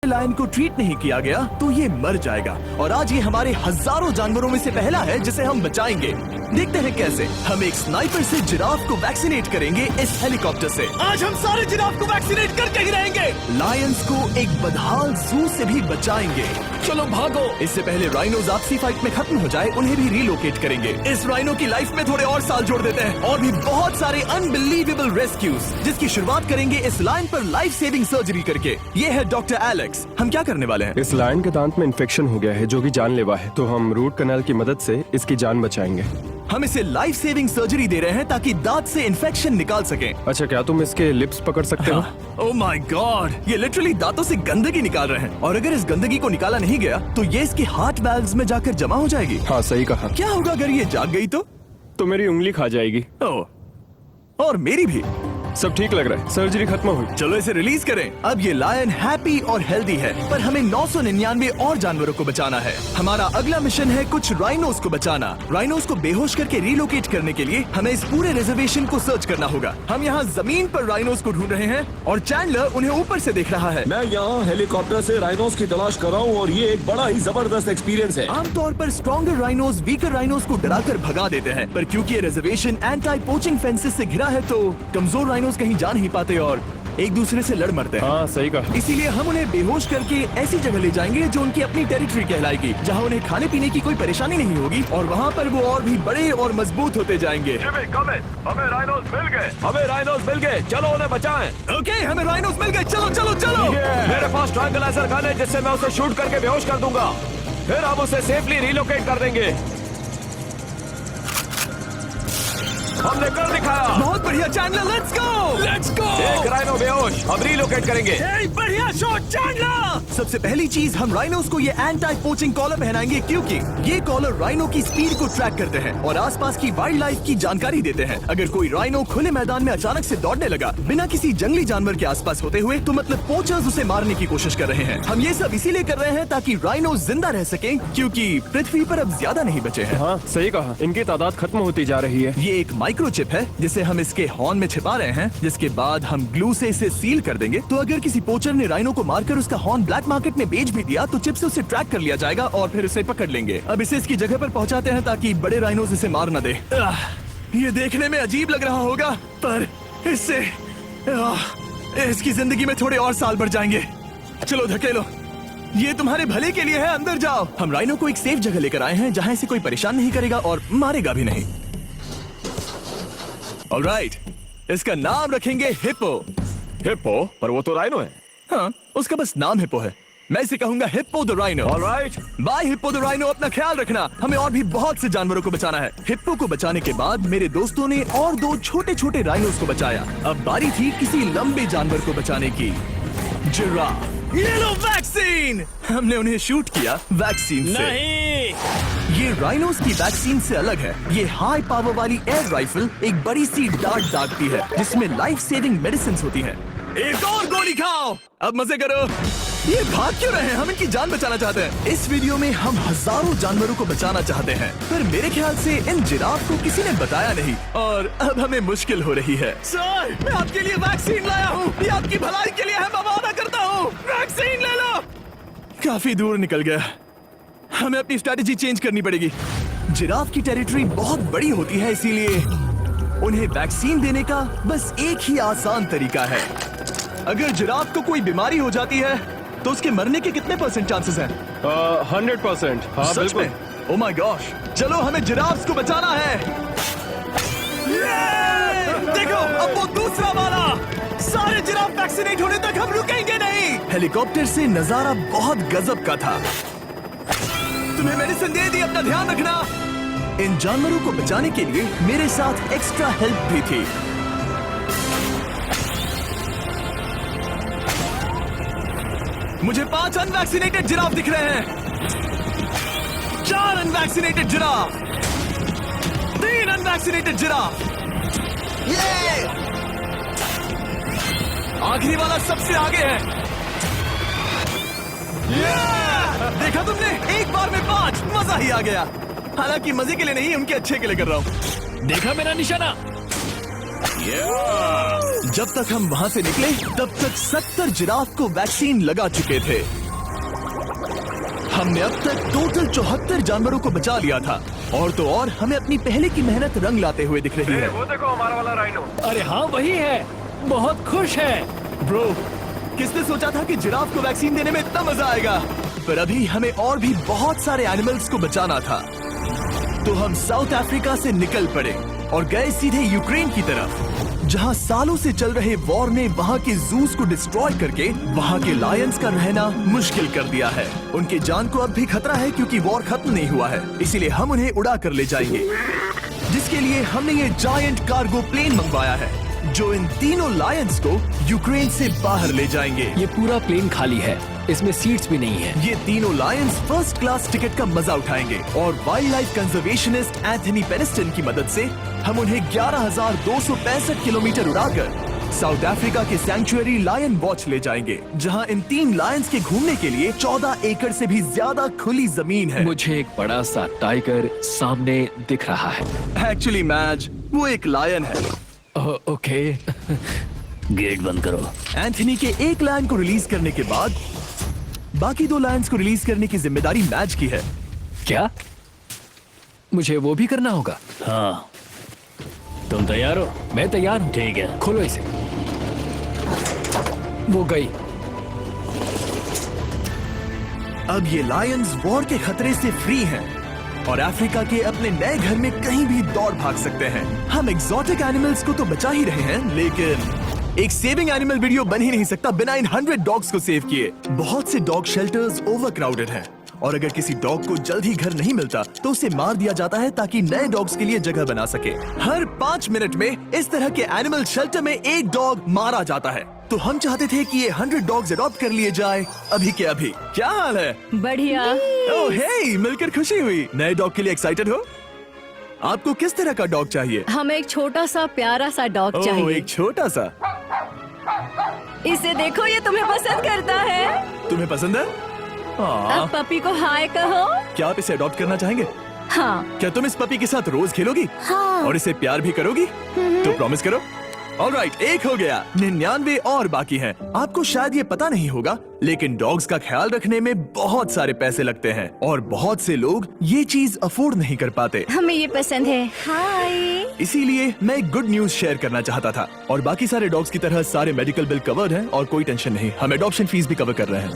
Lion को treat नहीं किया गया तो ये मर जाएगा और आज ये हमारे हजारों जानवरों में से पहला है जिसे हम बचाएंगे। देखते हैं कैसे। हम एक स्नाइपर से जिराफ को वैक्सीनेट करेंगे इस हेलीकॉप्टर से। आज हम सारे जिराफ को वैक्सीनेट करके ही रहेंगे। लायंस को एक बदहाल जू से भी बचाएंगे। चलो भागो। इससे पहले राइनोज आपसी फाइट में खत्म हो जाए उन्हें भी रिलोकेट करेंगे। इस राइनो की लाइफ में थोड़े और साल जोड़ देते हैं और भी बहुत सारे अनबिलीवेबल रेस्क्यूज जिसकी शुरुआत करेंगे इस लायन पर लाइफ सेविंग सर्जरी करके। ये है डॉक्टर एलेक्स। हम क्या करने वाले हैं? इस लायन के दांत में इन्फेक्शन हो गया है जो कि जानलेवा है, तो हम रूट कैनाल की मदद से इसकी जान बचाएंगे। हम इसे लाइफ सेविंग सर्जरी दे रहे हैं ताकि दांत से इन्फेक्शन निकाल सकें। अच्छा, क्या तुम इसके लिप्स पकड़ सकते हो? ओह माय गॉड, ये लिटरली दांतों से गंदगी निकाल रहे हैं और अगर इस गंदगी को निकाला नहीं गया तो ये इसके हार्ट वाल्व्स में जाकर जमा हो जाएगी। हाँ, सही कहा। क्या होगा अगर ये जाग गई तो मेरी उंगली खा जाएगी। ओह, और मेरी भी। सब ठीक लग रहा है, सर्जरी खत्म हुई। चलो इसे रिलीज करें। अब ये लायन हैप्पी और हेल्दी है, पर हमें 999 और जानवरों को बचाना है। हमारा अगला मिशन है कुछ राइनोस को बचाना। राइनोस को बेहोश करके रिलोकेट करने के लिए हमें इस पूरे रिजर्वेशन को सर्च करना होगा। हम यहाँ जमीन पर राइनोस को ढूंढ रहे हैं और चैंडलर उन्हें ऊपर से देख रहा है। मैं यहाँ हेलीकॉप्टर से राइनोस की तलाश कर रहा हूँ और ये एक बड़ा ही जबरदस्त एक्सपीरियंस है। आमतौर पर स्ट्रॉन्गर राइनोस वीकर राइनोस को डराकर भगा देते हैं, पर क्योंकि ये रिजर्वेशन एंटी पोचिंग फेंसेस से घिरा है तो कमजोर राइनोस कहीं जा नहीं पाते और एक दूसरे से लड़ मरते हैं। हाँ, सही कहा। इसीलिए हम उन्हें बेहोश करके ऐसी जगह ले जाएंगे जो उनकी अपनी टेरिटरी कहलाएगी, जहाँ उन्हें खाने पीने की कोई परेशानी नहीं होगी और वहाँ पर वो और भी बड़े और मजबूत होते जाएंगे। हमें राइनोस मिल गए। हमें राइनोस मिल गए, चलो उन्हें बचाएं। ओके, हमें राइनोस मिल गए। चलो चलो चलो। मेरे पास ट्रायंगलाइजर गन है जिससे मैं उसे शूट करके बेहोश कर दूंगा, फिर हम उसे सेफली रिलोकेट कर देंगे। हमने कर दिखाया। बहुत बढ़िया चैंडलर, लेट्स गो। एक राइनो बेहोश, अब रिलोकेट करेंगे। बढ़िया शॉट चैंडलर। सबसे पहली चीज, हम राइनोस को ये एंटी पोचिंग कॉलर पहनाएंगे क्योंकि ये कॉलर राइनो की स्पीड को ट्रैक करते हैं और आसपास की वाइल्ड लाइफ की जानकारी देते हैं। अगर कोई राइनो खुले मैदान में अचानक से दौड़ने लगा बिना किसी जंगली जानवर के आसपास होते हुए तो मतलब पोचर्स उसे मारने की कोशिश कर रहे हैं। हम ये सब इसीलिए कर रहे हैं ताकि राइनो जिंदा रह सके क्योंकि पृथ्वी पर अब ज्यादा नहीं बचे हैं। हाँ, सही कहा। इनकी तादाद खत्म होती जा रही है। ये एक माइक्रोचिप है जिसे हम इसके हॉर्न में छिपा रहे हैं, जिसके बाद हम ग्लू से इसे सील कर देंगे। तो अगर किसी पोचर ने राइनो को मारकर उसका हॉर्न ब्लैक मार्केट में बेच भी दिया तो चिप से उसे ट्रैक कर लिया जाएगा और फिर उसे पकड़ लेंगे। अब इसे इसकी जगह पर पहुंचाते हैं ताकि बड़े राइनोस इसे मार न दे। ये देखने में अजीब लग रहा होगा पर इससे इसकी जिंदगी में थोड़े और साल बढ़ जाएंगे। चलो धकेलो, ये तुम्हारे भले के लिए है, अंदर जाओ। हम राइनो को एक सेफ जगह लेकर आए हैं जहाँ इसे कोई परेशान नहीं करेगा और मारेगा भी नहीं। ऑलराइट, इसका नाम रखेंगे हिप्पो। हिप्पो? पर वो तो राइनो है। हाँ, उसका बस नाम हिप्पो है। मैं इसे कहूंगा hippo the rhino. Alright, bye hippo the rhino. अपना ख्याल रखना, हमें और भी बहुत से जानवरों को बचाना है। हिप्पो को बचाने के बाद मेरे दोस्तों ने और 2 छोटे छोटे राइनोस को बचाया। अब बारी थी किसी लंबे जानवर को बचाने की। जिराफ। ये लो वैक्सीन। हमने उन्हें शूट किया वैक्सीन से। नहीं, ये राइनोस की वैक्सीन से अलग है। ये हाई पावर वाली एयर राइफल एक बड़ी सी डार्ट दागती है जिसमें लाइफ सेविंग मेडिसिन होती है। एक और गोली खाओ, अब मजे करो। ये भाग क्यों रहे हैं? हम इनकी जान बचाना चाहते हैं। इस वीडियो में हम हजारों जानवरों को बचाना चाहते हैं, पर मेरे ख्याल से इन जिराफ को किसी ने बताया नहीं और अब हमें मुश्किल हो रही है। सर, मैं आपके लिए वैक्सीन लाया हूँ। ये आपकी भलाई के लिए है, मैं वादा करता हूँ। वैक्सीन ले लो। काफी दूर निकल गया, हमें अपनी स्ट्रैटेजी चेंज करनी पड़ेगी। जिराफ की टेरिटरी बहुत बड़ी होती है, इसीलिए उन्हें वैक्सीन देने का बस एक ही आसान तरीका है। अगर जिराफ को कोई बीमारी हो जाती है तो उसके मरने के कितने % चांसेस हैं? 100%। हाँ, सच बिल्कुल। में? ओह माय गॉश, चलो हमें जिराफ्स को बचाना है। देखो, अब वो दूसरा वाला। सारे जिराफ वैक्सीनेट होने तक हम रुकेंगे नहीं। हेलीकॉप्टर से नजारा बहुत गजब का था। तुम्हें मेडिसिन दे दी, अपना ध्यान रखना। इन जानवरों को बचाने के लिए मेरे साथ एक्स्ट्रा हेल्प भी थी। मुझे 5 अनवैक्सीनेटेड जिराफ दिख रहे हैं। 4 अनवैक्सीनेटेड जिराफ, 3 अनवैक्सीनेटेड जिराफ। ये आखिरी वाला सबसे आगे है। देखा तुमने, एक बार में 5। मजा ही आ गया। हालांकि मजे के लिए नहीं, उनके अच्छे के लिए कर रहा हूँ। देखा मेरा निशाना? जब तक हम वहाँ से निकले तब तक 70 जिराफ को वैक्सीन लगा चुके थे। हमने अब तक टोटल 74 जानवरों को बचा लिया था। और तो और हमें अपनी पहले की मेहनत रंग लाते हुए दिख रही है। वो देखो हमारा वाला राइनो। अरे हाँ वही है, बहुत खुश है। ब्रो, किसने सोचा था कि जिराफ को वैक्सीन देने में इतना मजा आएगा। पर अभी हमें और भी बहुत सारे एनिमल्स को बचाना था। तो हम साउथ अफ्रीका से निकल पड़े और गए सीधे यूक्रेन की तरफ, जहां सालों से चल रहे वॉर ने वहां के जूस को डिस्ट्रॉय करके वहां के लायंस का रहना मुश्किल कर दिया है। उनके जान को अब भी खतरा है क्योंकि वॉर खत्म नहीं हुआ है, इसीलिए हम उन्हें उड़ा कर ले जाएंगे। जिसके लिए हमने ये जायंट कार्गो प्लेन मंगवाया है जो इन तीनों लायंस को यूक्रेन से बाहर ले जाएंगे। ये पूरा प्लेन खाली है, इसमें सीट्स भी नहीं है। ये तीनों लायंस फर्स्ट क्लास टिकट का मजा उठाएंगे और वाइल्ड लाइफ कंजर्वेशनिस्ट एंथनी पेनिस्टन की मदद से हम उन्हें 11,265 किलोमीटर उड़ाकर साउथ अफ्रीका के सैंक्चुअरी लायन वॉच ले जाएंगे, जहां इन 3 लायंस के घूमने के लिए 14 एकड़ से भी ज्यादा खुली जमीन है। मुझे एक बड़ा सा टाइगर सामने दिख रहा है। एक्चुअली मैच वो एक लायन है। ओके। गेट बंद करो। एंथनी के एक लायन को रिलीज करने के बाद बाकी 2 लायंस को रिलीज करने की जिम्मेदारी मैच की है। क्या मुझे वो भी करना होगा? हाँ, तुम तैयार हो? मैं तैयार हूँ। ठीक है। खोलो इसे। वो गई। अब ये लायंस वॉर के खतरे से फ्री हैं और अफ्रीका के अपने नए घर में कहीं भी दौड़ भाग सकते हैं। हम एग्जॉटिक एनिमल्स को तो बचा ही रहे हैं, लेकिन एक सेविंग एनिमल वीडियो बन ही नहीं सकता बिना इन 100 डॉग्स को सेव किए। बहुत से डॉग शेल्टर्स ओवरक्राउडेड हैं और अगर किसी डॉग को जल्द ही घर नहीं मिलता तो उसे मार दिया जाता है ताकि नए डॉग्स के लिए जगह बना सके। हर 5 मिनट में इस तरह के एनिमल शेल्टर में एक डॉग मारा जाता है। तो हम चाहते थे कि ये 100 डॉग्स अडॉप्ट कर लिए जाए अभी के अभी। क्या हाल है? बढ़िया। ओह हे, मिलकर खुशी हुई। नए डॉग के लिए एक्साइटेड हो? आपको किस तरह का डॉग चाहिए? हमें एक छोटा सा प्यारा सा डॉग ओह, चाहिए। एक छोटा सा। इसे देखो, ये तुम्हें पसंद करता है। तुम्हें पसंद है? अब पपी को हाय कहो। क्या आप इसे अडॉप्ट करना चाहेंगे? हाँ। क्या तुम इस पपी के साथ रोज खेलोगी? हाँ। और इसे प्यार भी करोगी? तो प्रॉमिस करो। ऑलराइट, एक हो गया। 99 और बाकी हैं। आपको शायद ये पता नहीं होगा, लेकिन डॉग्स का ख्याल रखने में बहुत सारे पैसे लगते हैं और बहुत से लोग ये चीज अफोर्ड नहीं कर पाते। हमें ये पसंद है। हाय। इसीलिए मैं एक गुड न्यूज शेयर करना चाहता था। और बाकी सारे डॉग्स की तरह सारे मेडिकल बिल कवर्ड हैं और कोई टेंशन नहीं। हम एडॉप्शन फीस भी कवर कर रहे हैं।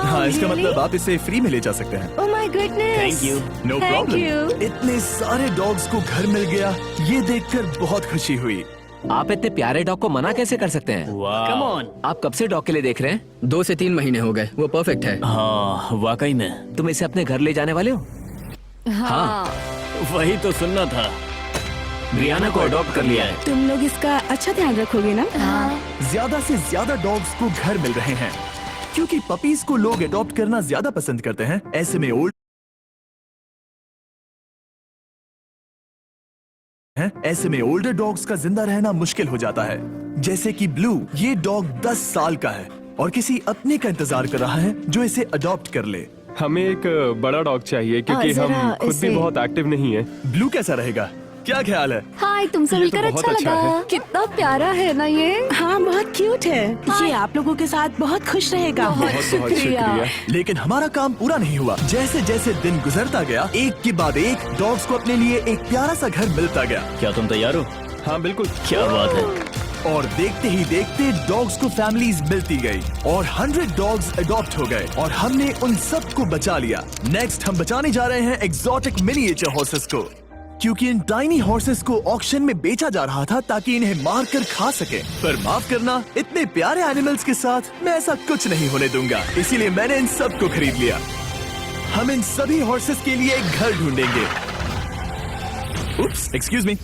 हाँ, इसका मतलब आप इसे फ्री में ले जा सकते हैं। Oh my goodness. Thank you. No Thank problem. you. इतने सारे डॉग्स को घर मिल गया, ये देखकर बहुत खुशी हुई। आप इतने प्यारे डॉग को मना कैसे कर सकते हैं? Come on. आप कब से डॉग के लिए देख रहे हैं? 2 से 3 महीने हो गए, वो परफेक्ट है। हाँ, वाकई में। तुम इसे अपने घर ले जाने वाले हो? हाँ। वही तो सुनना था। ब्रियाना को अडॉप्ट कर लिया है। तुम लोग इसका अच्छा ध्यान रखोगे ना? हाँ। ज्यादा से ज्यादा डॉग्स को घर मिल रहे हैं क्योंकि पपीज को लोग अडॉप्ट करना ज्यादा पसंद करते हैं। ऐसे में ओल्डर डॉग्स का जिंदा रहना मुश्किल हो जाता है। जैसे कि ब्लू, ये डॉग 10 साल का है और किसी अपने का इंतजार कर रहा है जो इसे अडॉप्ट कर ले। हमें एक बड़ा डॉग चाहिए क्योंकि जरा हम खुद भी इसे- बहुत एक्टिव नहीं है। ब्लू कैसा रहेगा? क्या ख्याल है? हाय, तुमसे ये तो मिलकर बहुत अच्छा अच्छा लगा। है। कितना प्यारा है ना ये। हाँ, बहुत क्यूट है। ये आप लोगों के साथ बहुत खुश रहेगा। बहुत बहुत शुक्रिया। शुक्रिया। लेकिन हमारा काम पूरा नहीं हुआ। जैसे जैसे दिन गुजरता गया, एक के बाद एक डॉग्स को अपने लिए एक प्यारा सा घर मिलता गया। क्या तुम तैयार हो? हाँ बिल्कुल। क्या बात है। और देखते ही देखते डॉग्स को फैमिलीज मिलती गई और 100 डॉग्स अडॉप्ट हो गए और हमने उन सब को बचा लिया। नेक्स्ट हम बचाने जा रहे हैं एग्जॉटिक मिनिएचर हॉर्सेस को, क्योंकि इन टाइनी हॉर्सेस को ऑक्शन में बेचा जा रहा था ताकि इन्हें मार कर खा सके। पर माफ करना, इतने प्यारे एनिमल्स के साथ मैं ऐसा कुछ नहीं होने दूंगा। इसीलिए मैंने इन सब को खरीद लिया। हम इन सभी हॉर्सेस के लिए एक घर ढूंढेंगे। उप्स, एक्सक्यूज मी।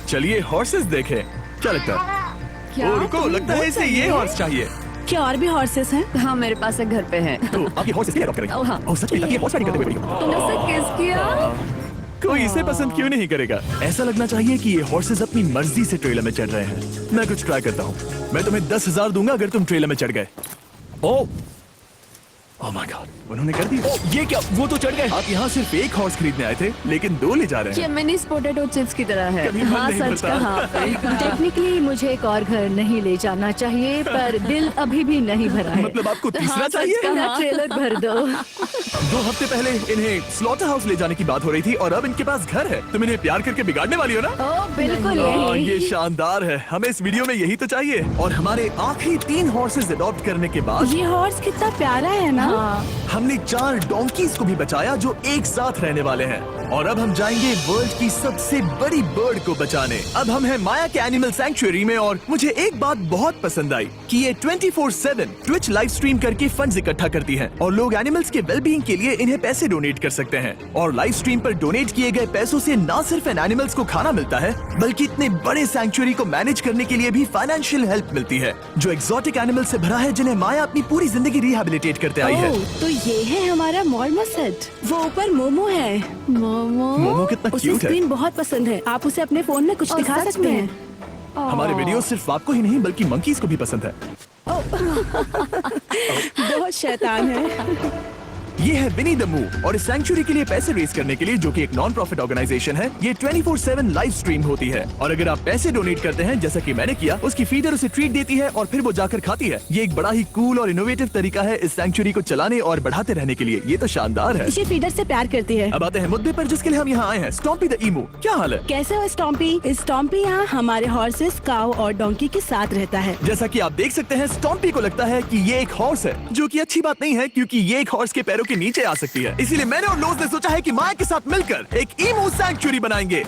चलिए हॉर्सेस देखें। क्या लगता है? ओ, रुको, लगता है इसे ये हॉर्स चाहिए। क्या और भी हॉर्सेस हैं? हाँ, मेरे पास एक घर पे है। तो आप ये हॉर्स इसलिए अडॉप्ट करेंगे? ओह, हाँ। ओह, सच में? ये हॉर्स राइडिंग करते हुए वीडियो। तुमने इसे किस किया? कोई इसे पसंद क्यों नहीं करेगा? ऐसा लगना चाहिए कि ये हॉर्सेस अपनी मर्जी से ट्रेलर में चढ़ रहे हैं। मैं कुछ ट्राई करता हूँ। मैं तुम्हें 10,000 दूंगा अगर तुम ट्रेलर में चढ़ गए। ओ, ओह माय गॉड, उन्होंने कर दिया। ये क्या, वो तो चढ़ गए। आप यहाँ सिर्फ एक हॉर्स खरीदने आए थे, लेकिन 2 ले जा रहे ये हैं। मिनी पोटैटो चिप्स की तरह है। कभी मन हाँ, नहीं सच भरता। कहा। टेक्निकली मुझे एक और घर नहीं ले जाना चाहिए, पर दिल अभी भी नहीं भरा है। मतलब आपको तीसरा हाँ, सच चाहिए? कहा। मेरा ट्रेलर भर दो। 2 हफ्ते पहले इन्हें स्लॉटर हाउस ले जाने की बात हो रही थी और अब इनके पास घर है। तुम इन्हें प्यार करके बिगाड़ने वाली हो ना? ओह बिल्कुल ओह, नहीं। ये शानदार है। हमें इस वीडियो में यही तो चाहिए। और हमारे आखिरी 3 हॉर्सेस अडॉप्ट करने के बाद ये हॉर्स कितना प्यारा है ना। हमने 4 डोंकीज को भी बचाया जो एक साथ रहने वाले हैं। और अब हम जाएंगे वर्ल्ड की सबसे बड़ी बर्ड को बचाने। अब हम हैं माया के एनिमल सैंक्चुअरी में और मुझे एक बात बहुत पसंद आई कि ये 24/7 ट्विच लाइव स्ट्रीम करके फंड्स इकट्ठा करती है और लोग एनिमल्स के वेलबींग के लिए इन्हें पैसे डोनेट कर सकते हैं। और लाइव स्ट्रीम पर डोनेट किए गए पैसों से न सिर्फ इन एनिमल्स को खाना मिलता है, बल्कि इतने बड़े सैंक्चुअरी को मैनेज करने के लिए भी फाइनेंशियल हेल्प मिलती है, जो एक्सोटिक एनिमल से भरा है जिन्हें माया अपनी पूरी जिंदगी रिहेबिलिटेट करते आई है। ओह, तो ये है हमारा मॉर्मोसेट। वो ऊपर मोमो है। मोमो कितना उसे क्यूट है। स्क्रीन बहुत पसंद है। आप उसे अपने फोन में कुछ और दिखा सच सकते में? हैं। हमारे वीडियो सिर्फ आपको ही नहीं बल्कि मंकीज को भी पसंद है। बहुत शैतान है। ये है विनी द मू और इस सैंक्चुअरी के लिए पैसे रेज करने के लिए, जो कि एक नॉन प्रॉफिट ऑर्गेनाइजेशन है, ये 24/7 लाइव स्ट्रीम होती है। और अगर आप पैसे डोनेट करते हैं जैसा कि मैंने किया, उसकी फीडर उसे ट्रीट देती है और फिर वो जाकर खाती है। ये एक बड़ा ही कूल और इनोवेटिव तरीका है इस सैंक्चुअरी को चलाने और बढ़ाते रहने के लिए। ये तो शानदार है। ये फीडर से प्यार करती है। अब आते हैं मुद्दे पर जिसके लिए हम यहाँ आए हैं, स्टॉम्पी द ईमू। क्या हाल है? कैसे हो स्टॉम्पी? स्टॉम्पी यहाँ हमारे हॉर्सेस, काऊ और डोंकी के साथ रहता है। जैसा कि आप देख सकते हैं, स्टॉम्पी को लगता है कि ये एक हॉर्स है, जो कि अच्छी बात नहीं है क्योंकि ये एक हॉर्स के पैरों के नीचे आ सकती है। इसीलिए मैंने और लोज ने सोचा है कि माया के साथ मिलकर एक ईमू सैंक्चुअरी बनाएंगे।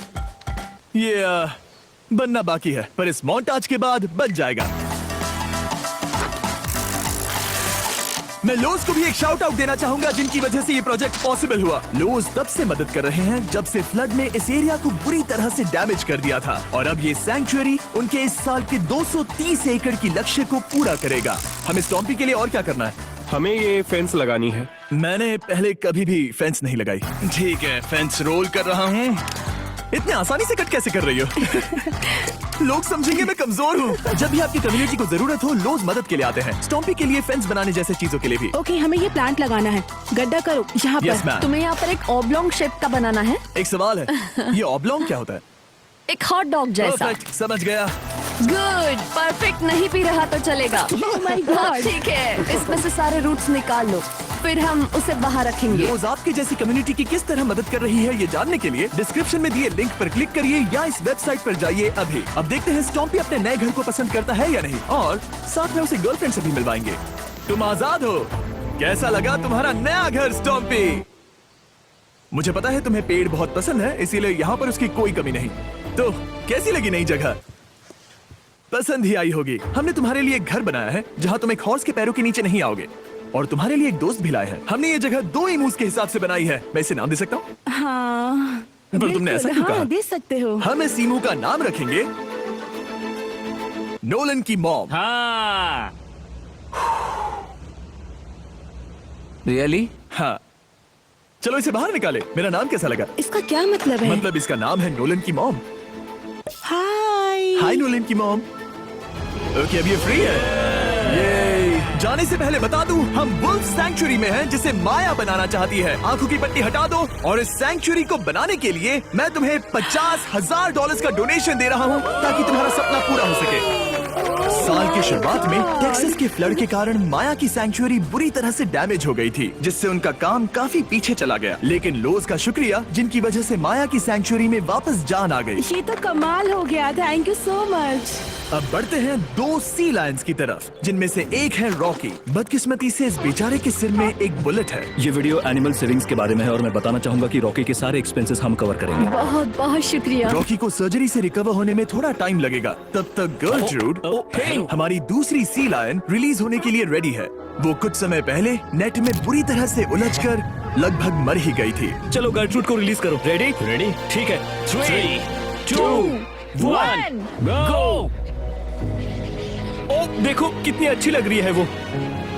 ये बनना बाकी है, पर इस मोंटाज के बाद बन जाएगा। मैं लोज को भी एक शाउट आउट देना चाहूंगा, जिनकी वजह से ये प्रोजेक्ट पॉसिबल हुआ। लोज तब से मदद कर रहे हैं जब से फ्लड ने इस एरिया को बुरी तरह से डैमेज कर दिया था, और अब ये सैंक्चुअरी उनके इस साल के 230 एकड़ की लक्ष्य को पूरा करेगा। हमें स्टॉम्पी के लिए और क्या करना है? हमें ये फेंस लगानी है। मैंने पहले कभी भी फेंस नहीं लगाई। ठीक है, फेंस रोल कर रहा हूँ। इतने आसानी से कट कैसे कर रही हो? लोग समझेंगे मैं कमजोर हूँ। जब भी आपकी कम्युनिटी को जरूरत हो, लोग मदद के लिए आते हैं। स्टॉम्पी के लिए फेंस बनाने जैसे चीजों के लिए भी। ओके, हमें ये प्लांट लगाना है। गड्ढा करो यहाँ यस पर। मैम। तुम्हें यहाँ पर एक ऑब्लोंग शेप का बनाना है, एक सवाल है, ये ऑब्लोंग क्या होता है? एक हॉट डॉग जैसा। परफेक्ट, समझ गया। गुड, परफेक्ट नहीं पी रहा तो चलेगा। Oh my God. ठीक है, इसमें से सारे रूट्स निकाल लो, फिर हम उसे बाहर रखेंगे। रोज आपकी जैसी कम्युनिटी की किस तरह मदद कर रही है, ये जानने के लिए डिस्क्रिप्शन में दिए लिंक पर क्लिक करिए या इस वेबसाइट पर जाइए अभी। अब देखते हैं स्टॉम्पी अपने नए घर को पसंद करता है या नहीं, और साथ में उसे गर्लफ्रेंड से भी मिलवाएंगे। तुम आजाद हो। कैसा लगा तुम्हारा नया घर स्टॉम्पी? मुझे पता है तुम्हें पेड़ बहुत पसंद है, इसीलिए यहाँ पर उसकी कोई कमी नहीं। तो कैसी लगी नई जगह? पसंद ही आई होगी। हमने तुम्हारे लिए एक घर बनाया है जहाँ तुम एक हॉर्स के पैरों के नीचे नहीं आओगे, और तुम्हारे लिए एक दोस्त भी लाए हैं। हमने ये जगह 2 इमूस के हिसाब से बनाई है। मैं इसे नाम दे सकता हूँ? हाँ, पर तुमने ऐसा क्यों कहा? हाँ, दे सकते हो। हम इस ईमू का नाम रखेंगे नोलन की मॉम। हाँ। रियली? हाँ, चलो इसे बाहर निकाले। मेरा नाम कैसा लगा? इसका क्या मतलब है? मतलब इसका नाम है नोलन की मॉम। हाय। हाय नोलन की मॉम। ओके, अब ये फ्री है। ये जाने से पहले बता दूं, हम वुल्फ सैंक्चुअरी में हैं, जिसे माया बनाना चाहती है। आंखों की पट्टी हटा दो, और इस सैंक्चुअरी को बनाने के लिए मैं तुम्हें $50,000 का डोनेशन दे रहा हूं, ताकि तुम्हारा सपना पूरा हो सके। साल की शुरुआत में टेक्सास के फ्लड के कारण माया की सैंक्चुअरी बुरी तरह से डैमेज हो गई थी, जिससे उनका काम काफी पीछे चला गया। लेकिन लोज का शुक्रिया, जिनकी वजह से माया की सैंक्चुअरी में वापस जान आ गई। ये तो कमाल हो गया। Thank you so much. अब बढ़ते हैं 2 सी लायंस की तरफ, जिनमें से एक है रॉकी। बदकिस्मती से इस बेचारे के सिर में एक बुलेट है। ये वीडियो एनिमल सेविंग्स के बारे में है और मैं बताना चाहूंगा कि रॉकी के सारे एक्सपेंसेस हम कवर करेंगे। बहुत बहुत शुक्रिया। रॉकी को सर्जरी से रिकवर होने में थोड़ा टाइम लगेगा। तब तक गर्ट्रूड, हमारी दूसरी सी लायन, रिलीज होने के लिए रेडी है। वो कुछ समय पहले नेट में बुरी तरह से उलझकर लगभग मर ही गई थी। चलो गर्ट्रूड को रिलीज करो। रेडी? रेडी? ठीक है। 3, 2, 1, गो! ओ, देखो कितनी अच्छी लग रही है वो।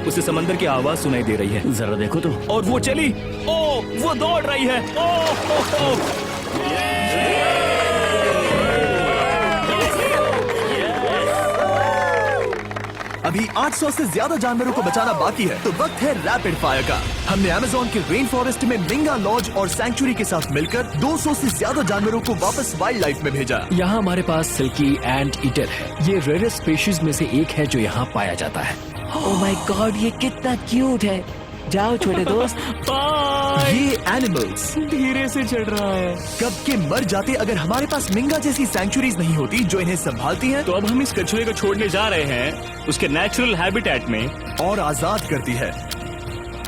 उसे समंदर की आवाज सुनाई दे रही है। जरा देखो तो। और वो चली। ओ, वो दौड़ रही है। ओ, अभी 800 से ज्यादा जानवरों को बचाना बाकी है, तो वक्त है रैपिड फायर का। हमने अमेज़न के रेन फॉरेस्ट में मिंगा लॉज और सैंक्चुरी के साथ मिलकर 200 से ज्यादा जानवरों को वापस वाइल्ड लाइफ में भेजा। यहाँ हमारे पास सिल्की एंट ईटर है। ये रेयरेस्ट स्पीशीज में से एक है जो यहाँ पाया जाता है। ओह माय गॉड, ये कितना क्यूट है। जाओ छोटे दोस्त। ये एनिमल्स धीरे से चढ़ रहा है। कब के मर जाते अगर हमारे पास मिंगा जैसी सैंक्चुरीज नहीं होती जो इन्हें संभालती हैं तो अब हम इस कछुए को छोड़ने जा रहे हैं उसके नेचुरल हैबिटेट में और आजाद करती है।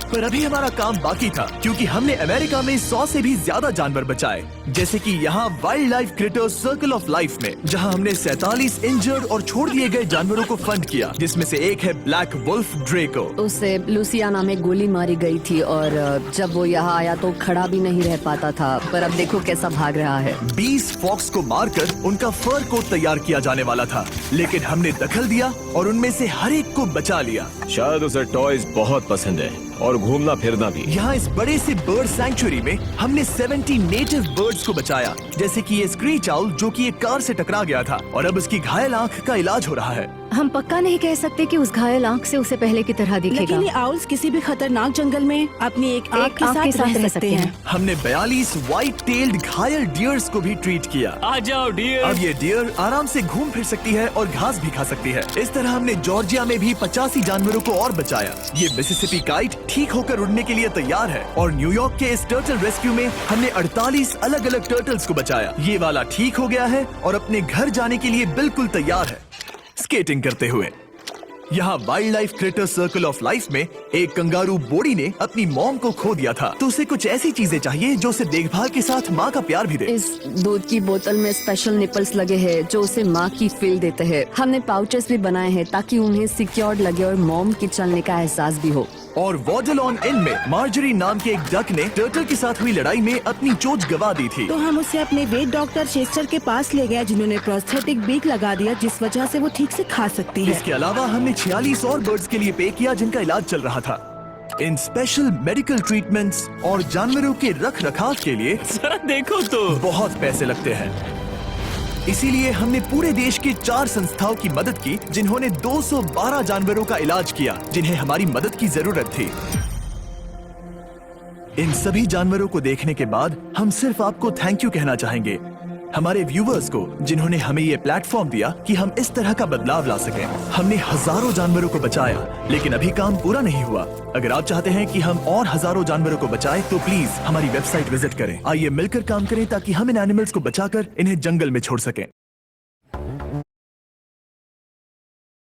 पर अभी हमारा काम बाकी था, क्योंकि हमने अमेरिका में 100 से भी ज्यादा जानवर बचाए, जैसे कि यहाँ wild life critters circle of life में, जहाँ हमने 47 इंजर्ड और छोड़ दिए गए जानवरों को फंड किया, जिसमें से एक है ब्लैक वुल्फ ड्रेको। उसे लुसियाना में गोली मारी गई थी और जब वो यहाँ आया तो खड़ा भी नहीं रह पाता था, पर अब देखो कैसा भाग रहा है। 20 फॉक्स को मारकर उनका फर कोट तैयार किया जाने वाला था, लेकिन हमने दखल दिया और उनमें से हर एक को बचा लिया। शायद उसे टॉयज बहुत पसंद है और घूमना फिरना भी। यहाँ इस बड़े से बर्ड सैंक्चुरी में हमने 70 नेटिव बर्ड्स को बचाया, जैसे कि ये स्क्रीच आउल जो कि एक कार से टकरा गया था और अब उसकी घायल आंख का इलाज हो रहा है। हम पक्का नहीं कह सकते कि उस घायल आंख से उसे पहले की तरह दिखेगा। लेकिन ये आउल्स किसी भी खतरनाक जंगल में अपनी एक आंख के साथ रह सकते हैं। हमने 42 व्हाइट टेल्ड घायल डियर्स को भी ट्रीट किया। आ जाओ डियर। अब ये डियर आराम से घूम फिर सकती है और घास भी खा सकती है। इस तरह हमने जॉर्जिया में भी 85 जानवरों को और बचाया। ये मिसिसिपी काइट ठीक होकर उड़ने के लिए तैयार है और न्यूयॉर्क के इस टर्टल रेस्क्यू में हमने 48 अलग अलग टर्टल्स को बचाया। ये वाला ठीक हो गया है और अपने घर जाने के लिए बिल्कुल तैयार है स्केटिंग करते हुए। यहाँ wildlife critter circle of life में एक कंगारू बोडी ने अपनी मॉम को खो दिया था, तो उसे कुछ ऐसी चीजें चाहिए जो उसे देखभाल के साथ माँ का प्यार भी दे। इस दूध की बोतल में स्पेशल निपल्स लगे हैं जो उसे माँ की फील देते हैं। हमने पाउचेस भी बनाए हैं ताकि उन्हें सिक्योर्ड लगे और मॉम के चलने का एहसास भी हो। और वॉडलॉन इन में मार्जरी नाम के एक डक ने टर्टल के साथ हुई लड़ाई में अपनी चोंच गवा दी थी, तो हम उसे अपने वेट डॉक्टर चेस्टर के पास ले गए, जिन्होंने प्रोस्थेटिक बीक लगा दिया जिस वजह से वो ठीक से खा सकती है। इसके अलावा हमने 46 और बर्ड्स के लिए पे किया जिनका इलाज चल रहा था। इन स्पेशल मेडिकल ट्रीटमेंट्स और जानवरों के रख रखाव के लिए जरा देखो तो बहुत पैसे लगते हैं। इसीलिए हमने पूरे देश की 4 संस्थाओं की मदद की जिन्होंने 212 जानवरों का इलाज किया जिन्हें हमारी मदद की जरूरत थी। इन सभी जानवरों को देखने के बाद हम सिर्फ आपको थैंक यू कहना चाहेंगे, हमारे व्यूवर्स को जिन्होंने हमें ये प्लेटफॉर्म दिया कि हम इस तरह का बदलाव ला सकें। हमने हजारों जानवरों को बचाया, लेकिन अभी काम पूरा नहीं हुआ। अगर आप चाहते हैं कि हम और हजारों जानवरों को बचाएं, तो प्लीज हमारी वेबसाइट विजिट करें। आइए मिलकर काम करें ताकि हम इन एनिमल्स को बचाकर इन्हें जंगल में छोड़ सकें।